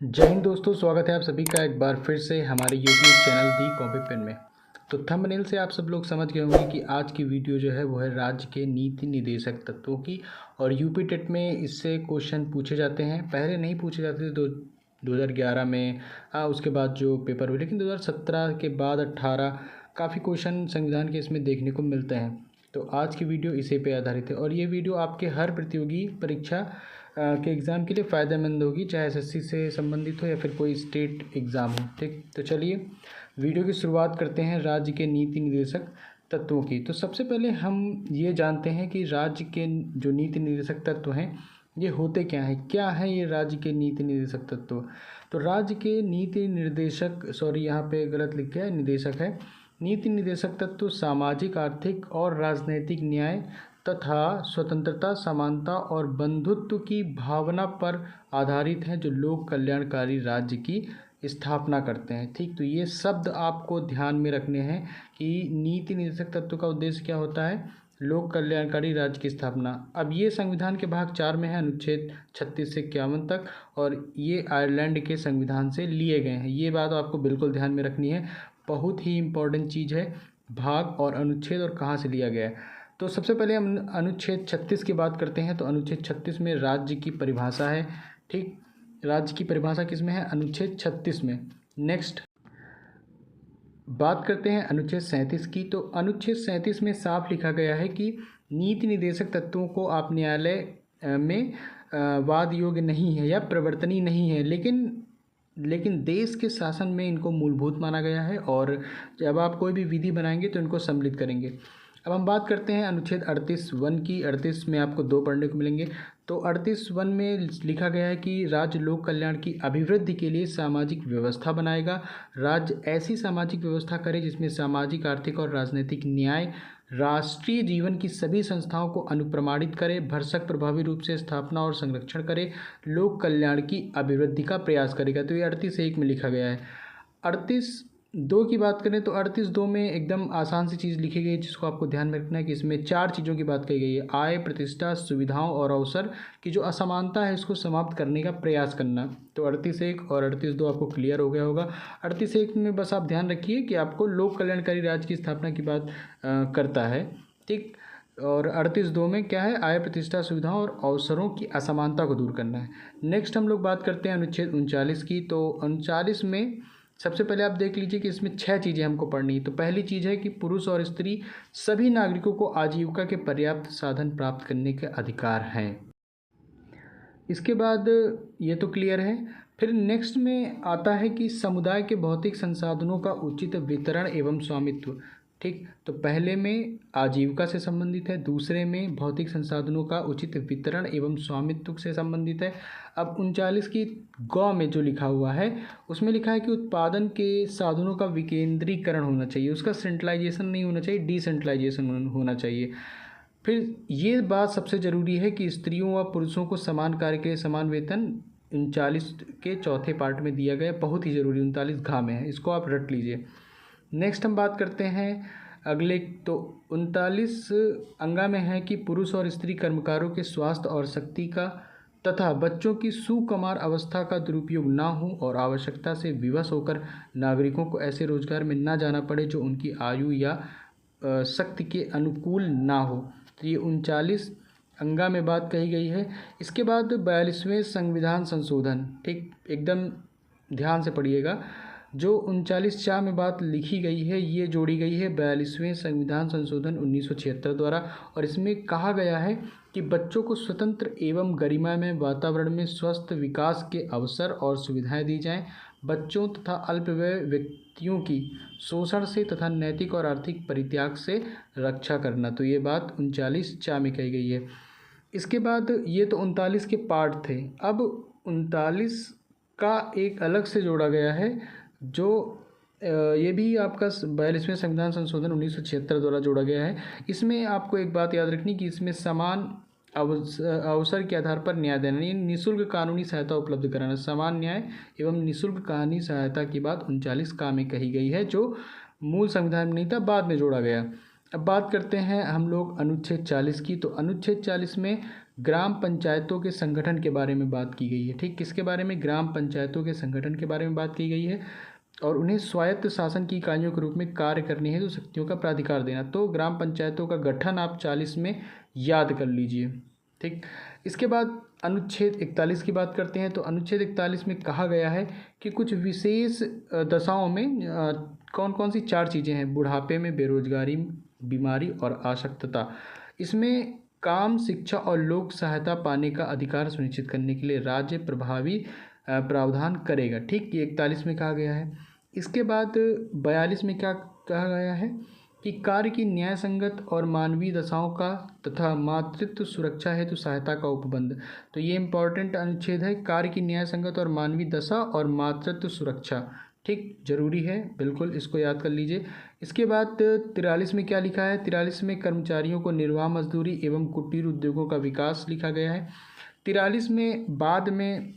जय हिंद दोस्तों, स्वागत है आप सभी का एक बार फिर से हमारे यूट्यूब चैनल दी कॉपी पेन में। तो थंबनेल से आप सब लोग समझ गए होंगे कि आज की वीडियो जो है वो है राज्य के नीति निर्देशक तत्वों की। और यूपी टेट में इससे क्वेश्चन पूछे जाते हैं। पहले नहीं पूछे जाते थे 2011 में, उसके बाद जो पेपर हुए, लेकिन 2017 के बाद 18 काफ़ी क्वेश्चन संविधान के इसमें देखने को मिलते हैं। तो आज की वीडियो इसी पे आधारित है और ये वीडियो आपके हर प्रतियोगी परीक्षा के एग्ज़ाम के लिए फ़ायदेमंद होगी, चाहे एसएससी से संबंधित हो या फिर कोई स्टेट एग्ज़ाम हो। ठीक, तो चलिए वीडियो की शुरुआत करते हैं राज्य के नीति निर्देशक तत्वों की। तो सबसे पहले हम ये जानते हैं कि राज्य के जो नीति निर्देशक तत्व हैं ये होते क्या है ये राज्य के नीति निर्देशक तत्व। तो राज्य के नीति निर्देशक, सॉरी यहाँ पे गलत लिखा है, निदेशक है। नीति निर्देशक तत्व सामाजिक, आर्थिक और राजनैतिक न्याय तथा स्वतंत्रता, समानता और बंधुत्व की भावना पर आधारित हैं, जो लोक कल्याणकारी राज्य की स्थापना करते हैं। ठीक, तो ये शब्द आपको ध्यान में रखने हैं कि नीति निर्देशक तत्व का उद्देश्य क्या होता है, लोक कल्याणकारी राज्य की स्थापना। अब ये संविधान के भाग 4 में है, अनुच्छेद 36 से 51 तक, और ये आयरलैंड के संविधान से लिए गए हैं। ये बात आपको बिल्कुल ध्यान में रखनी है, बहुत ही इम्पोर्टेंट चीज़ है, भाग और अनुच्छेद और कहाँ से लिया गया है। तो सबसे पहले हम अनुच्छेद 36 की बात करते हैं। तो अनुच्छेद 36 में राज्य की परिभाषा है। ठीक, राज्य की परिभाषा किस में है, अनुच्छेद 36 में। नेक्स्ट बात करते हैं अनुच्छेद 37 की। तो अनुच्छेद 37 में साफ लिखा गया है कि नीति निर्देशक तत्वों को आप न्यायालय में वाद योग्य नहीं है या प्रवर्तनीय नहीं है, लेकिन देश के शासन में इनको मूलभूत माना गया है, और जब आप कोई भी विधि बनाएंगे तो इनको सम्मिलित करेंगे। अब हम बात करते हैं अनुच्छेद 38(1) की। 38 में आपको 2 पढ़ने को मिलेंगे। तो 38(1) में लिखा गया है कि राज्य लोक कल्याण की अभिवृद्धि के लिए सामाजिक व्यवस्था बनाएगा। राज्य ऐसी सामाजिक व्यवस्था करे जिसमें सामाजिक, आर्थिक और राजनीतिक न्याय राष्ट्रीय जीवन की सभी संस्थाओं को अनुप्रमाणित करे, भरसक प्रभावी रूप से स्थापना और संरक्षण करे, लोक कल्याण की अभिवृद्धि का प्रयास करेगा। तो ये 38(1) में लिखा गया है। 38(2) की बात करें तो 38(2) में एकदम आसान सी चीज़ लिखी गई है, जिसको आपको ध्यान में रखना है कि इसमें 4 चीज़ों की बात कही गई है। आय, प्रतिष्ठा, सुविधाओं और अवसर की जो असमानता है इसको समाप्त करने का प्रयास करना। तो 38(1) और 38(2) आपको क्लियर हो गया होगा। 38(1) में बस आप ध्यान रखिए कि आपको लोक कल्याणकारी राज्य की स्थापना की बात करता है। ठीक, और 38(2) में क्या है, आय, प्रतिष्ठा, सुविधाओं और अवसरों की असमानता को दूर करना है। नेक्स्ट हम लोग बात करते हैं अनुच्छेद 39 की। तो 39 में सबसे पहले आप देख लीजिए कि इसमें 6 चीज़ें हमको पढ़नी। तो पहली चीज़ है कि पुरुष और स्त्री सभी नागरिकों को आजीविका के पर्याप्त साधन प्राप्त करने के अधिकार हैं। इसके बाद ये तो क्लियर है। फिर नेक्स्ट में आता है कि समुदाय के भौतिक संसाधनों का उचित वितरण एवं स्वामित्व। ठीक, तो पहले में आजीविका से संबंधित है, दूसरे में भौतिक संसाधनों का उचित वितरण एवं स्वामित्व से संबंधित है। अब 39 की गौ में जो लिखा हुआ है उसमें लिखा है कि उत्पादन के साधनों का विकेंद्रीकरण होना चाहिए, उसका सेंट्रलाइजेशन नहीं होना चाहिए, डिसेंट्रलाइजेशन होना चाहिए। फिर ये बात सबसे ज़रूरी है कि स्त्रियों व पुरुषों को समान कार्य के लिए समान वेतन 39 के चौथे पार्ट में दिया गया, बहुत ही ज़रूरी, 39 घ में है, इसको आप रट लीजिए। नेक्स्ट हम बात करते हैं अगले। तो 39 अंगा में है कि पुरुष और स्त्री कर्मकारों के स्वास्थ्य और शक्ति का तथा बच्चों की सुकुमार अवस्था का दुरुपयोग ना हो और आवश्यकता से विवश होकर नागरिकों को ऐसे रोजगार में ना जाना पड़े जो उनकी आयु या शक्ति के अनुकूल ना हो। तो ये 39 अंगा में बात कही गई है। इसके बाद 42वें संविधान संशोधन। ठीक, एकदम ध्यान से पढ़िएगा। जो 39(4) में बात लिखी गई है ये जोड़ी गई है 42वें संविधान संशोधन 1976 द्वारा, और इसमें कहा गया है कि बच्चों को स्वतंत्र एवं गरिमामय वातावरण में स्वस्थ विकास के अवसर और सुविधाएं दी जाएं, बच्चों तथा अल्पवय व्यक्तियों की शोषण से तथा नैतिक और आर्थिक परित्याग से रक्षा करना। तो ये बात 39(4) में कही गई है। इसके बाद ये तो 39 के पार्ट थे। अब 39 का एक अलग से जोड़ा गया है, जो ये भी आपका 42वें संविधान संशोधन 1976 द्वारा जोड़ा गया है। इसमें आपको एक बात याद रखनी कि इसमें समान अवसर के आधार पर न्याय देना, यानी निःशुल्क कानूनी सहायता उपलब्ध कराना, समान न्याय एवं निःशुल्क कानूनी सहायता की बात 39 का में कही गई है, जो मूल संविधान में नहीं था, बाद में जोड़ा गया। अब बात करते हैं हम लोग अनुच्छेद 40 की। तो अनुच्छेद 40 में ग्राम पंचायतों के संगठन के बारे में बात की गई है। ठीक, किसके बारे में? ग्राम पंचायतों के संगठन के बारे में बात की गई है और उन्हें स्वायत्त शासन की इकाइयों के रूप में कार्य करने हेतु शक्तियों का प्राधिकार देना। तो ग्राम पंचायतों का गठन आप 40 में याद कर लीजिए। ठीक, इसके बाद अनुच्छेद 41 की बात करते हैं। तो अनुच्छेद 41 में कहा गया है कि कुछ विशेष दशाओं में कौन कौन सी 4 चीज़ें हैं? बुढ़ापे में, बेरोजगारी, बीमारी और अशक्तता। इसमें काम, शिक्षा और लोक सहायता पाने का अधिकार सुनिश्चित करने के लिए राज्य प्रभावी प्रावधान करेगा। ठीक, ये 41 में कहा गया है। इसके बाद 42 में क्या कहा गया है कि कार्य की न्याय संगत और मानवीय दशाओं का तथा मातृत्व सुरक्षा हेतु सहायता का उपबंध। तो ये इम्पॉर्टेंट अनुच्छेद है, कार्य की न्याय संगत और मानवीय दशा और मातृत्व सुरक्षा। ठीक, जरूरी है, बिल्कुल इसको याद कर लीजिए। इसके बाद 43 में क्या लिखा है? 43 में कर्मचारियों को निर्वाह मजदूरी एवं कुटीर उद्योगों का विकास लिखा गया है। 43 में बाद में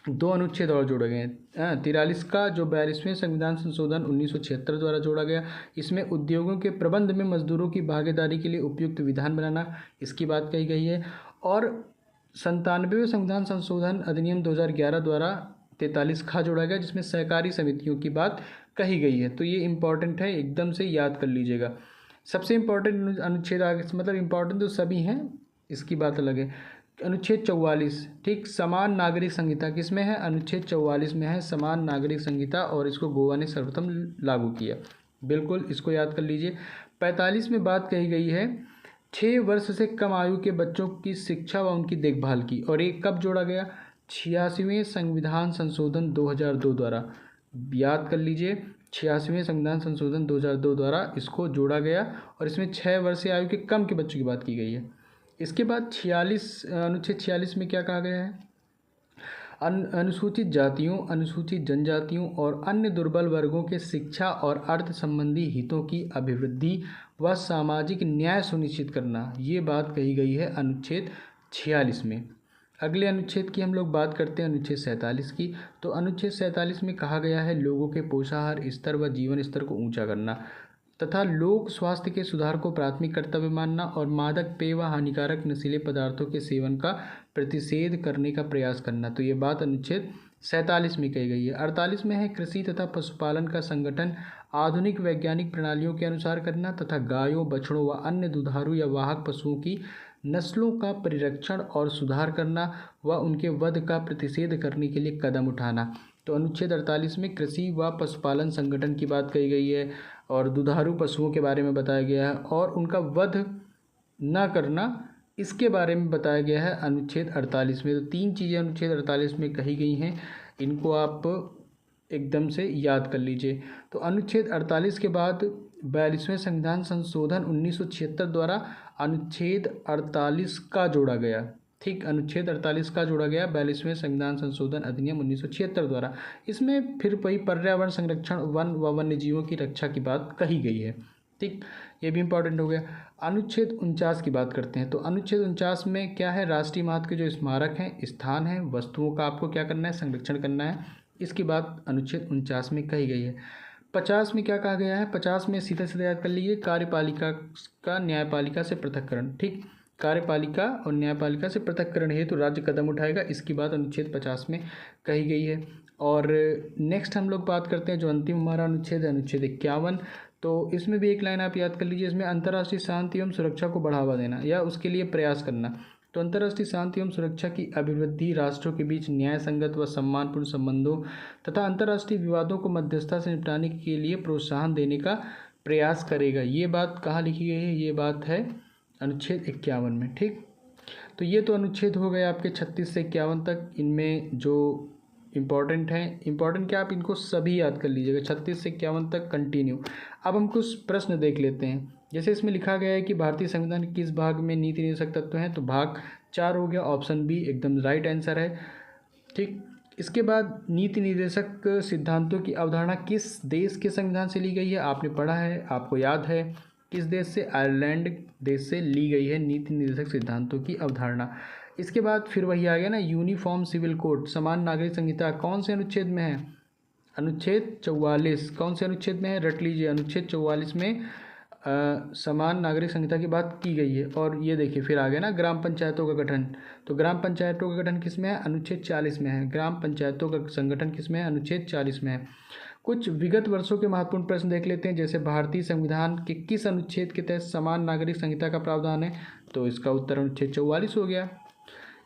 2 अनुच्छेद और जोड़े गए हैं। 43 का जो 42वें संविधान संशोधन 1976 द्वारा जोड़ा गया, इसमें उद्योगों के प्रबंध में मजदूरों की भागीदारी के लिए उपयुक्त विधान बनाना, इसकी बात कही गई है। और 97वें संविधान संशोधन अधिनियम 2011 द्वारा 43 खा जोड़ा गया, जिसमें सहकारी समितियों की बात कही गई है। तो ये इम्पॉर्टेंट है, एकदम से याद कर लीजिएगा। सबसे इम्पॉर्टेंट अनुच्छेद आगे, मतलब इम्पॉर्टेंट तो सभी हैं, इसकी बात अलग है। अनुच्छेद 44, ठीक, समान नागरिक संहिता किसमें है? अनुच्छेद 44 में है समान नागरिक संहिता, और इसको गोवा ने सर्वप्रथम लागू किया। बिल्कुल इसको याद कर लीजिए। 45 में बात कही गई है 6 वर्ष से कम आयु के बच्चों की शिक्षा व उनकी देखभाल की, और ये कब जोड़ा गया? 86वें संविधान संशोधन 2002 द्वारा। याद कर लीजिए, 86वें संविधान संशोधन 2002 द्वारा इसको जोड़ा गया, और इसमें 6 वर्ष से आयु के कम के बच्चों की बात की गई है। इसके बाद 46 अनुच्छेद 46 में क्या कहा गया है? अनुसूचित जातियों, अनुसूचित जनजातियों और अन्य दुर्बल वर्गों के शिक्षा और अर्थ संबंधी हितों की अभिवृद्धि व सामाजिक न्याय सुनिश्चित करना, ये बात कही गई है अनुच्छेद 46 में। अगले अनुच्छेद की हम लोग बात करते हैं, अनुच्छेद 47 की। तो अनुच्छेद 47 में कहा गया है लोगों के पोषाहार स्तर व जीवन स्तर को ऊंचा करना तथा लोक स्वास्थ्य के सुधार को प्राथमिक कर्तव्य मानना, और मादक पेय व हानिकारक नशीले पदार्थों के सेवन का प्रतिषेध करने का प्रयास करना। तो ये बात अनुच्छेद 47 में कही गई है। 48 में है कृषि तथा पशुपालन का संगठन आधुनिक वैज्ञानिक प्रणालियों के अनुसार करना तथा गायों, बछड़ों व अन्य दुधारू या वाहक पशुओं की नस्लों का परिरक्षण और सुधार करना व उनके वध का प्रतिषेध करने के लिए कदम उठाना। तो अनुच्छेद 48 में कृषि व पशुपालन संगठन की बात कही गई है, और दुधारू पशुओं के बारे में बताया गया है, और उनका वध न करना, इसके बारे में बताया गया है अनुच्छेद 48 में। तो 3 चीज़ें अनुच्छेद 48 में कही गई हैं, इनको आप एकदम से याद कर लीजिए। तो अनुच्छेद 48 के बाद 42वें संविधान संशोधन 1976 द्वारा अनुच्छेद 48 का जोड़ा गया। ठीक, अनुच्छेद 48 का जोड़ा गया 42वें संविधान संशोधन अधिनियम 1976 द्वारा। इसमें फिर वही पर्यावरण संरक्षण, वन व वन्य जीवों की रक्षा की बात कही गई है। ठीक, ये भी इंपॉर्टेंट हो गया। अनुच्छेद 49 की बात करते हैं। तो अनुच्छेद 49 में क्या है? राष्ट्रीय महत्व के जो स्मारक हैं, स्थान हैं, वस्तुओं का आपको क्या करना है? संरक्षण करना है। इसकी बात अनुच्छेद 49 में कही गई है। 50 में क्या कहा गया है? 50 में सीधा सीधा याद कर लीजिए, कार्यपालिका का न्यायपालिका से पृथक्करण। ठीक, कार्यपालिका और न्यायपालिका से पृथक्करण हेतु राज्य कदम उठाएगा, इसकी बात अनुच्छेद 50 में कही गई है। और नेक्स्ट हम लोग बात करते हैं जो अंतिम हमारा अनुच्छेद है, अनुच्छेद 51। तो इसमें भी एक लाइन आप याद कर लीजिए, इसमें अंतर्राष्ट्रीय शांति एवं सुरक्षा को बढ़ावा देना या उसके लिए प्रयास करना। तो अंतर्राष्ट्रीय शांति एवं सुरक्षा की अभिवृद्धि, राष्ट्रों के बीच न्याय संगत व सम्मानपूर्ण संबंधों तथा अंतर्राष्ट्रीय विवादों को मध्यस्थता से निपटाने के लिए प्रोत्साहन देने का प्रयास करेगा। ये बात कहाँ लिखी गई है? ये बात है अनुच्छेद 51 में। ठीक, तो ये तो अनुच्छेद हो गए आपके 36 से 51 तक। इनमें जो इम्पॉर्टेंट हैं, इम्पॉर्टेंट क्या, आप इनको सभी याद कर लीजिएगा 36 से 51 तक कंटिन्यू। अब हम कुछ प्रश्न देख लेते हैं। जैसे इसमें लिखा गया है कि भारतीय संविधान के किस भाग में नीति निदेशक तत्व हैं? तो भाग 4 हो गया, ऑप्शन बी एकदम राइट आंसर है। ठीक, इसके बाद नीति निर्देशक सिद्धांतों की अवधारणा किस देश के संविधान से ली गई है? आपने पढ़ा है, आपको याद है। किस देश से? आयरलैंड देश से ली गई है नीति निर्देशक सिद्धांतों की अवधारणा। इसके बाद फिर वही आ गया ना, यूनिफॉर्म सिविल कोड, समान नागरिक संहिता कौन से अनुच्छेद में है? अनुच्छेद 44। कौन से अनुच्छेद में है? रट लीजिए, अनुच्छेद 44 में समान नागरिक संहिता की बात की गई है। और ये देखिए फिर आगे ना ग्राम पंचायतों का गठन, तो ग्राम पंचायतों का गठन किस में है? अनुच्छेद 40 में है। ग्राम पंचायतों का संगठन किस में है? अनुच्छेद 40 में है। कुछ विगत वर्षों के महत्वपूर्ण प्रश्न देख लेते हैं, जैसे भारतीय संविधान के किस अनुच्छेद के तहत समान नागरिक संहिता का प्रावधान है? तो इसका उत्तर अनुच्छेद 44 हो गया।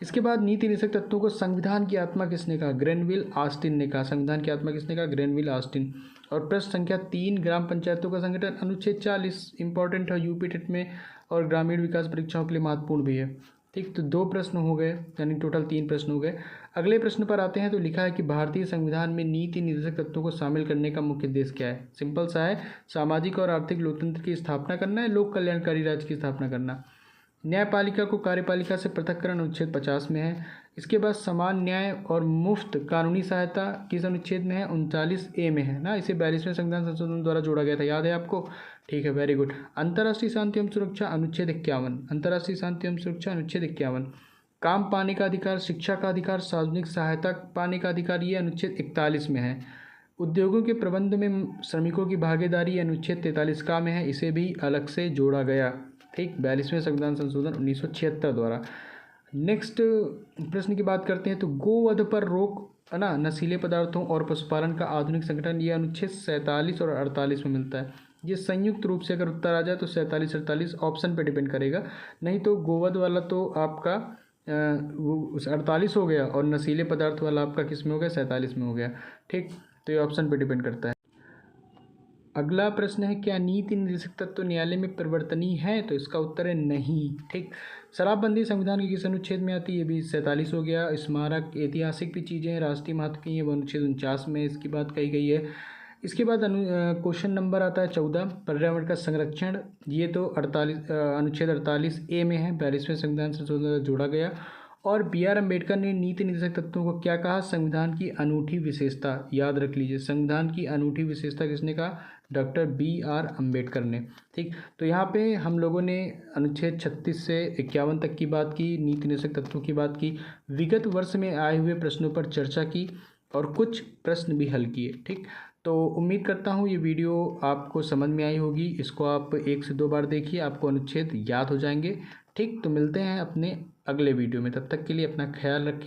इसके बाद नीति निषेध तत्वों को संविधान की आत्मा किसने कहा? ग्रेनविल ऑस्टिन ने कहा। संविधान की आत्मा किसने कहा? Granville Austin. और प्रश्न संख्या 3, ग्राम पंचायतों का संगठन, अनुच्छेद 40 इंपॉर्टेंट है यूपी टेट में और ग्रामीण विकास परीक्षाओं के लिए महत्वपूर्ण भी है। ठीक, तो 2 प्रश्न हो गए, यानी टोटल 3 प्रश्न हो गए। अगले प्रश्न पर आते हैं। तो लिखा है कि भारतीय संविधान में नीति निर्देशक तत्वों को शामिल करने का मुख्य उद्देश्य क्या है? सिंपल सा है, सामाजिक और आर्थिक लोकतंत्र की स्थापना करना है, लोक कल्याणकारी राज्य की स्थापना करना। न्यायपालिका को कार्यपालिका से पृथककरण अनुच्छेद 50 में है। इसके बाद समान न्याय और मुफ्त कानूनी सहायता किस अनुच्छेद में है? 39A में है ना। इसे 42वें संविधान संशोधन द्वारा जोड़ा गया था, याद है आपको? ठीक है, वेरी गुड। अंतर्राष्ट्रीय शांति एवं सुरक्षा अनुच्छेद 51। अंतर्राष्ट्रीय शांति एवं सुरक्षा अनुच्छेद 51। काम पाने का अधिकार, शिक्षा का अधिकार, सार्वजनिक सहायता पाने का अधिकार, ये अनुच्छेद 41 में है। उद्योगों के प्रबंध में श्रमिकों की भागीदारी अनुच्छेद 43 का में है, इसे भी अलग से जोड़ा गया। ठीक, 42वें संविधान संशोधन 1976 द्वारा। नेक्स्ट प्रश्न की बात करते हैं। तो गोवध पर रोक है ना, नशीले पदार्थों और पशुपालन का आधुनिक संगठन, ये अनुच्छेद 47 और 48 में मिलता है। ये संयुक्त रूप से अगर उत्तर आ जाए तो 47 48 ऑप्शन पे डिपेंड करेगा, नहीं तो गोवध वाला तो आपका वो 48 हो गया और नशीले पदार्थ वाला आपका किस में हो गया? 47 में हो गया। ठीक, तो ये ऑप्शन पे डिपेंड करता है। अगला प्रश्न है, क्या नीति निर्देशक तत्व न्यायालय में परिवर्तनीय है? तो इसका उत्तर है नहीं। ठीक, शराबबंदी संविधान के किस अनुच्छेद में आती है? ये भी 47 हो गया। स्मारक, ऐतिहासिक भी चीज़ें हैं, राष्ट्रीय महत्व की है, वो अनुच्छेद 49 में इसकी बात कही गई है। इसके बाद क्वेश्चन नंबर आता है 14, पर्यावरण का संरक्षण, ये तो 48 अनुच्छेद 48A में है, 42वें संविधान संशोधन जोड़ा गया। और B.R. अम्बेडकर ने नीति निर्देशक तत्वों को क्या कहा? संविधान की अनूठी विशेषता। याद रख लीजिए, संविधान की अनूठी विशेषता किसने कहा? Doctor B.R. अम्बेडकर ने। ठीक, तो यहाँ पे हम लोगों ने अनुच्छेद 36 से 51 तक की बात की, नीति निर्देशक तत्वों की बात की, विगत वर्ष में आए हुए प्रश्नों पर चर्चा की और कुछ प्रश्न भी हल किए। ठीक, तो उम्मीद करता हूँ ये वीडियो आपको समझ में आई होगी। इसको आप 1 से 2 बार देखिए, आपको अनुच्छेद याद हो जाएंगे। ठीक, तो मिलते हैं अपने अगले वीडियो में, तब तक के लिए अपना ख्याल रखें।